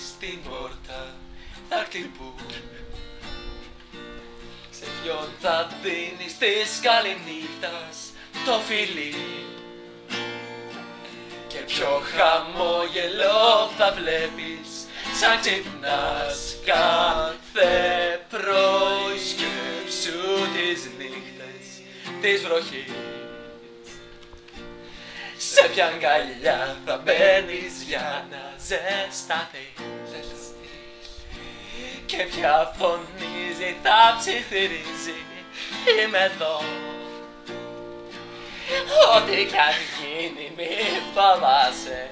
στην πόρτα θα χτυπούν. Σε ποιον θα δίνεις της καληνύχτας το φιλί και ποιο χαμόγελο θα βλέπεις σαν ξυπνάς κάθε πρωί. Σκέψου τις νύχτες της βροχής, σε ποια αγκαλιά θα μπαίνεις για να ζεσταθείς και ποια φωνίζει θα ψιθυρίζει είμαι εδώ. Ό,τι κι αν γίνει μη φοβάσαι,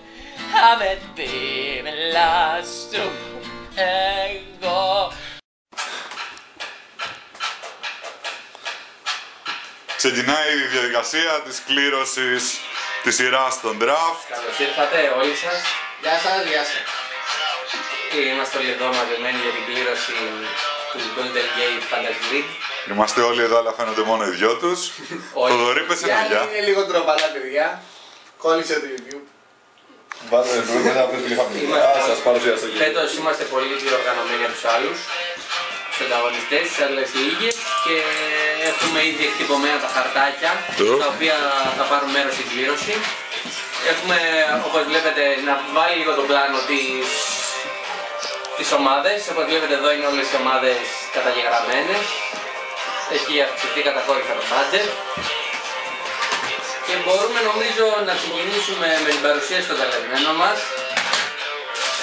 άμε δίπλα σου εγώ. Ξεκινάει η διαδικασία της κλήρωσης της σειράς των draft. Καλώς ήρθατε όλοι σας. Γεια σας, γεια σας. Είμαστε όλοι εδώ μαζεμένοι για την κλήρωση του Golden Gate Fantasy League. Είμαστε όλοι εδώ, αλλά φαίνονται μόνο οι δυο τους. Θοδωρή, πες ένα γεια. Είναι λίγο τροπαλά, παιδιά. Κόλλησε το YouTube. Βάλτε να πες λίγα χαμηλά. Σας παρουσιάσω και Φέτος είμαστε πολύ διοργανωμένοι από τους άλλους, τους ανταγωνιστές, τις άλλες λίγες και έχουμε ήδη εκτυπωμένα τα χαρτάκια τα οποία θα πάρουν μέρος στην κλήρωση. Έχουμε, όπως βλέπετε, να βάλει λίγο τον πλάνο τις ομάδες. Όπως βλέπετε εδώ είναι όλες οι ομάδες καταγεγραμμένες. Έχει αυξηθεί κατακόρυφα το budget. Και μπορούμε νομίζω να ξεκινήσουμε με την παρουσίαση των καλεσμένων μας.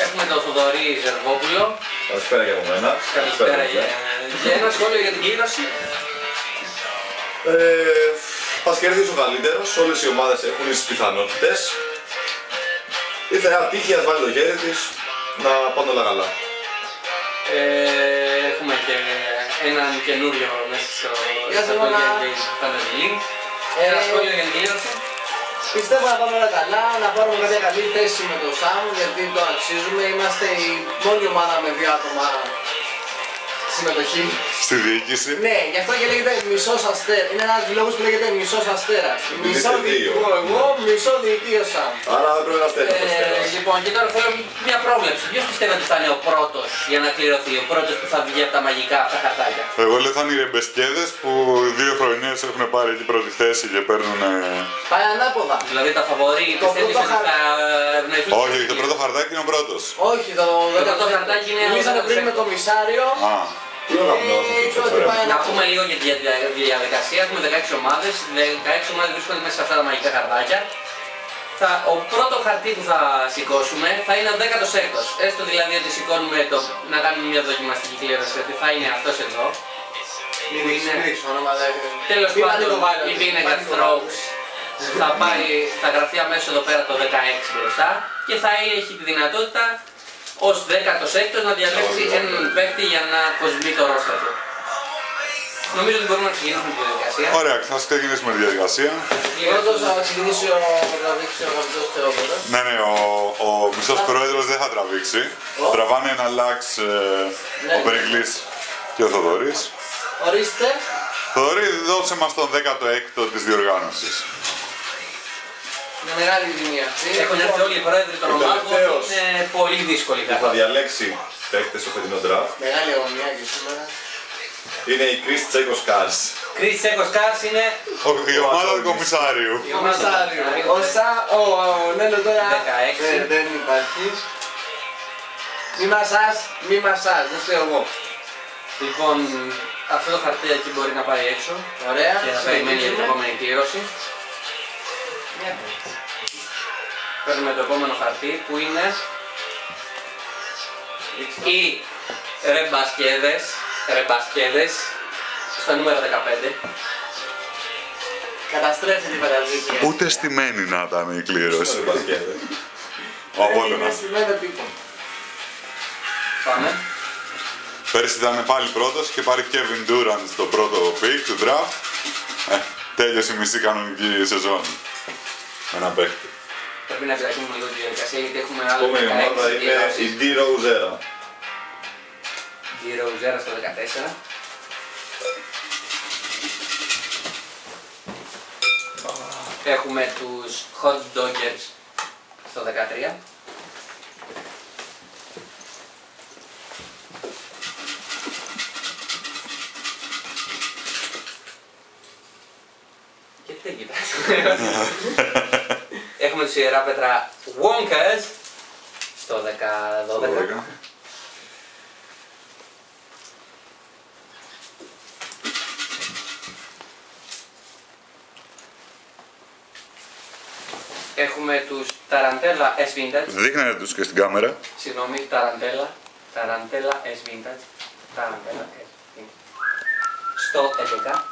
Έχουμε τον Θοδωρή Ζερβόπουλο. Καλησπέρα για μένα. Καλησπέρα και ένα σχόλιο για την κλήρωση. Πας κερδίσει ο καλύτερος, όλες οι ομάδες έχουν τις πιθανότητες. Ήρθε ένα τύχη, ας βάλει το χέρι της, να πάνε όλα καλά. Έχουμε και έναν καινούριο μέσα στο Golden Gate Fantasy League. Ένα σχόλιο για την κλήρωση. Πιστεύω να πάμε όλα καλά, να πάρουμε κάποια καλή θέση με το Σάμ, γιατί το αξίζουμε. Είμαστε η μόνη ομάδα με 2 άτομα συμμετοχή. Στη διοίκηση. Ναι, γι' αυτό και λέγεται μισός αστέρα. Είναι ένας λόγος που λέγεται μισός αστέρας. Μισό διοικητικό εγώ, μισό διοικείο Σάμ. Άρα δεν πρέπει να φταίει. Λοιπόν, και τώρα θέλω μια πρόβλεψη. Ποιος πιστεύετε ότι θα είναι ο πρώτος για να κληρωθεί, ο πρώτος που θα βγει από τα μαγικά αυτά χαρτάκια? Εγώ λέω θα είναι οι ρεμπεσκέδες που 2 χρονιές έχουν πάρει την πρώτη θέση και παίρνουν. Πάει ανάποδα. Δηλαδή τα φαβορί, πιστεύεις ότι θα ευνοηθούν? Όχι, το πρώτο χαρτάκι είναι ο πρώτος. Όχι, το πρώτο χαρτάκι είναι. Μιλήσαμε πριν με το μισάριο. Α, Να πούμε λίγο για τη διαδικασία. Έχουμε 16 ομάδες. 16 ομάδες βρίσκονται μέσα σε αυτά τα μαγικά χαρτάκια. Ο πρώτο χαρτί που θα σηκώσουμε θα είναι ο 16ος. Έστω δηλαδή ότι σηκώνουμε να κάνουμε μια δοκιμαστική κλήρωση ότι θα είναι αυτός εδώ. Τέλος πάντων, η Vinegar Strokes θα γραφτεί αμέσως εδώ πέρα το 16 μπροστά και θα έχει τη δυνατότητα ως 16ος να διαλέξει έναν παίκτη για να κοσμεί το ρόστερ του. Νομίζω ότι μπορούμε να ξεκινήσουμε τη διαδικασία. ωραία, θα ξεκινήσουμε τη διαδικασία. Πρώτος θα ξεκινήσει ο αγαπητός Θεόδωρος. Ναι, ο μισός πρόεδρος δεν θα τραβήξει. Τραβάνε ένα λάξ ο Περικλής και ο Θοδωρής. Ορίστε. Θοδωρή, δώσε μας τον 16ο της διοργάνωσης. Με μεγάλη τιμή αυτή. Έχουν έρθει όλοι οι πρόεδροι των ομάδων, είναι πολύ δύσκολη η Θα καθόλου. διαλέξει παίκτες στο φετινό draft. Μεγάλη αγωνία και σήμερα. Είναι η Chris Τσέκος Κάρς. Chris Τσέκος Κάρς είναι Η ομάδα του κομισάριου. η ομάδα του Ο Νέλο τώρα 16. δεν υπάρχει. Μη μασάς, δεν φταίω εγώ. Λοιπόν, αυτό το χαρτί εκεί μπορεί να πάει έξω. Ωραία. Και να περιμένει για την επόμενη κλήρωση. Παίρνουμε το επόμενο χαρτί που είναι οι ρεμπασκέδες στο νούμερο 15. Καταστρέφει τη φαντασία. Ούτε στημένη να ήταν η κλήρωση. Μπασκέτε. Ο Απόλλωνας. Είναι στημένο τύπο. Πάμε. Πέρυσι ήταν πάλι πρώτος και πάρει Kevin Durant στο πρώτο pick του draft. Τέλειωσε η μισή κανονική σεζόν. Ένα παίκτη. Πρέπει να επιταχύνουμε λίγο τη διαδικασία γιατί έχουμε Η άλλο επόμενη ομάδα είναι η D Rosera. Τη Ροουζέρα στο 14. Έχουμε τους Hot Doggers στο 13. Έχουμε τους ιεράπετρα Wonkers στο 10-12. Έχουμε τους Tarantella S Vintage. Δείχνετε τους και στην κάμερα. Συγγνώμη, Tarantella S Vintage. Tarantella S Vintage. Στο 11.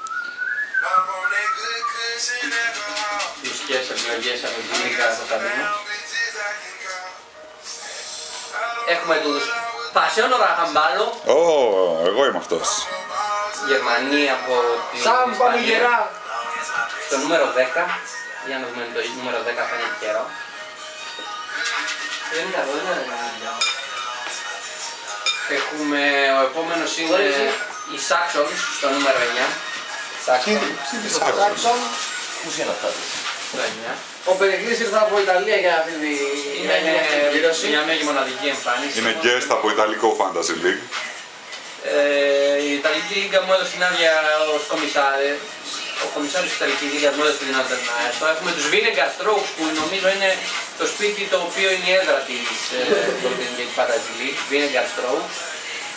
Μουσικές επιλογές από την Μίκα στο καμίνο. Έχουμε τους Pasiono Ragambalo. Εγώ είμαι αυτός. Γερμανία από την Σάμ, πάμε γερά! Στο νούμερο 10. Για να δούμε το νούμερο 10 θα είναι καιρό. Δεν είναι καλό, δεν είναι καλό. Έχουμε, ο επόμενος είναι οι Saxons στο νούμερο 9. Saxon. Σάξον. Πού είναι αυτά? Στο 9. Ο Περικλής ήρθε από Ιταλία για αυτή τη κλήρωση. Είναι μια μέγη μοναδική εμφάνιση. Είναι guest από Ιταλικό Fantasy League. Η Ιταλική Λίγκα μου έδωσε την άδεια ως κομισάριο. Ο κομισάριος της Ιταλικής Λίγκας μου έδωσε τη δυνατότητα να έρθω. Έχουμε τους Vinegar Strokes που νομίζω είναι το σπίτι το οποίο είναι η έδρα της Golden Gate Fantasy League. Vinegar Strokes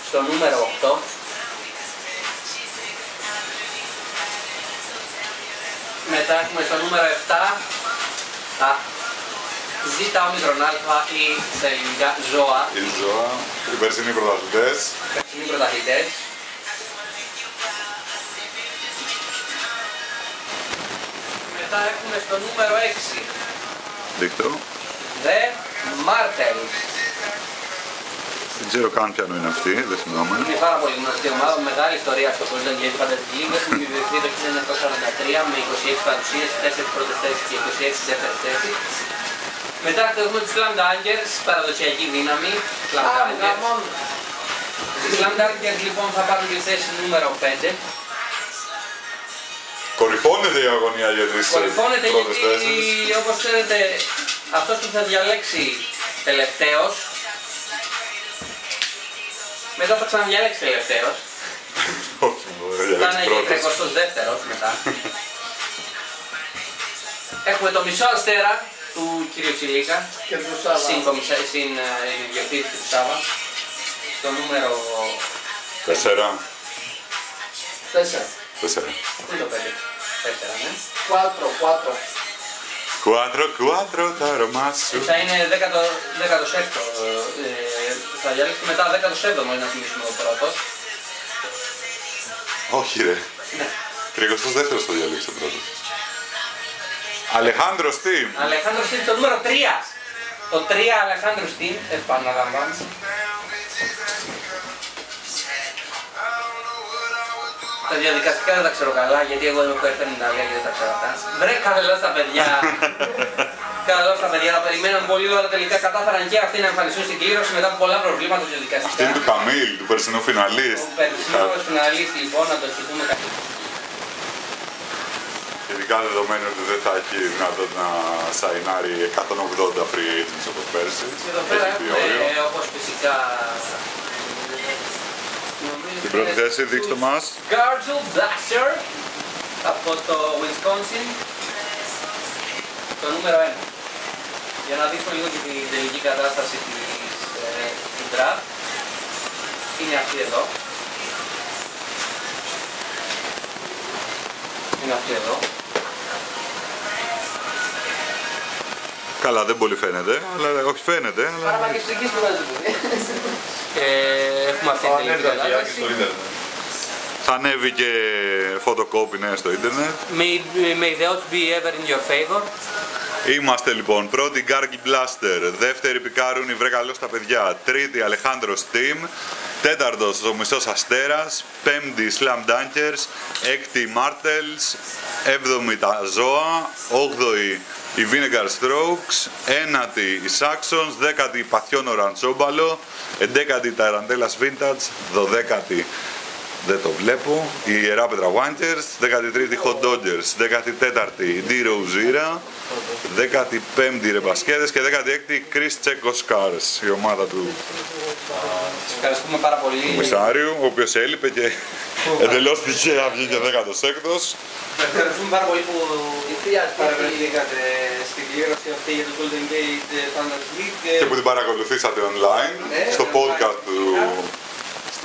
στο νούμερο 8. Μετά έχουμε στο νούμερο 7 τα Ζήτα Όμικρον Αλφα ή στα ελληνικά Ζώα. Η Ζώα, οι περσινοί πρωταθλητές. Περσινοί πρωταθλητές. Μετά έχουμε στο νούμερο 6 Δείχτω. The Martel. Δεν ξέρω καν ποιανού είναι αυτή, δεν θυμάμαι. Είναι πάρα πολύ γνωστή ομάδα με μεγάλη ιστορία στο Golden Gate Fantasy League. Έχουν δημιουργηθεί το 1943 με 26 παρουσίες, 4 πρώτες θέσεις και 26 δεύτερες θέσεις. Μετά έχουμε τους Slam Dunkers, παραδοσιακή δύναμη. Slam Dunkers. Οι Slam Dunkers λοιπόν θα πάρουν τη θέση νούμερο 5. Κορυφώνεται η αγωνία για τις Κορυφώνεται πρώτες γιατί, θέσεις. όπως ξέρετε, αυτός που θα διαλέξει τελευταίος, μετά θα ξαναδιαλέξει τελευταίος. Όχι, δεν Θα είναι διαλέξει και πρώτος. 22ος μετά. Έχουμε το μισό αστέρα του κ. Τσιλίκα, Και του Σάβα. συν ιδιοκτήτη του Σάβα, στο νούμερο 4. 4. 4. πού είναι το 5, 4, ναι. 4. 4, τα αρώμα σου. Θα είναι 16ο, θα διαλέξει μετά 17ο να θυμίσουμε ο πρώτος. Όχι ρε. 32ος θα διαλέξει ο πρώτος. Αλεχάνδρο Στιμ. Αλεχάνδρο Στιμ στο νούμερο 3. Το 3 Αλεχάνδρο Στιμ, επαναλαμβάνω. Τα διαδικαστικά δεν τα ξέρω καλά, γιατί εγώ δεν έχω έρθει στην Ιταλία και δεν τα ξέρω αυτά. Βρε καλώς τα παιδιά. Καλώς τα παιδιά, τα περιμέναν πολύ ώρα, τελικά κατάφεραν και αυτοί να εμφανιστούν στην κλήρωση μετά από πολλά προβλήματα διαδικαστικά. Αυτή είναι του Καμίλ, του περσινού φιναλίστ. Ο περσινός φιναλίστ λοιπόν, να το ευχηθούμε κάτι. Ειδικά δεδομένου ότι δεν θα έχει δυνατότητα να σαϊνάρει 180 free agents όπως πέρσι. Και εδώ πέρα Έχει πει όριο. έχουμε όπως φυσικά... Την πρώτη θέση, δείξτε μας. Gargel Blaster από το Wisconsin, το νούμερο 1. Για να δείξουμε λίγο και την τελική κατάσταση του draft. Είναι αυτή εδώ. Είναι αυτή εδώ. Καλά, δεν πολύ φαίνεται, αλλά όχι φαίνεται. Αλλά... Παραπακιστική στο Έχουμε αυτή την τελική κατάσταση. στο ίντερνετ. Θα ανέβει και photocopy νέα στο ίντερνετ. May the odds be ever in your favor. Είμαστε λοιπόν πρώτη Gargi Blaster, δεύτερη Πικάρουνι βρε καλώς στα παιδιά, τρίτη Αλεχάνδρο Steam, τέταρτος ο Μισός Αστέρας, πέμπτη Slam Dunkers, έκτη Martels, έβδομη τα Ζώα, όγδοη η Vinegar Strokes, ένατη η Saxons, δέκατη η Παθιόνο Ραντσόμπαλο, εντέκατη τα Tarantellas Vintage, δωδέκατη δεν το βλέπω, η Ιεράπετρα Wankers, 13η Hot Dodgers, 14η η D-Rose, 15η Ρεμπασκέδες και 16η Chris Chekos Cars, η ομάδα του Σας ευχαριστούμε πάρα πολύ. Κομισάριου, ο οποίος έλειπε και εντελώς τυχαία βγήκε 16ος. Ευχαριστούμε πάρα πολύ που παραβρεθήκατε στην κλήρωση αυτή για το Golden Gate Fantasy League. Και που την παρακολουθήσατε online στο podcast του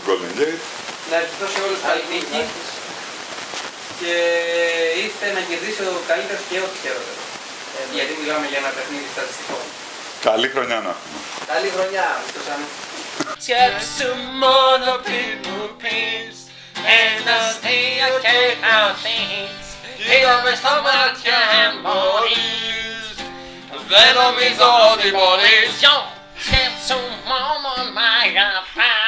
Golden Gate. Να ευχηθώ σε όλους καλή τύχη και ήρθε να κερδίσει ο καλύτερος και ό,τι χαίρεται. Γιατί μιλάμε για ένα παιχνίδι στατιστικών. Καλή χρονιά να έχουμε. Καλή χρονιά, Μr. Σάμι. Get some other people peace and I stay I can't have things. Here is how much I'm bodies. Then I'm his bodies. Yo, get some mama, my God.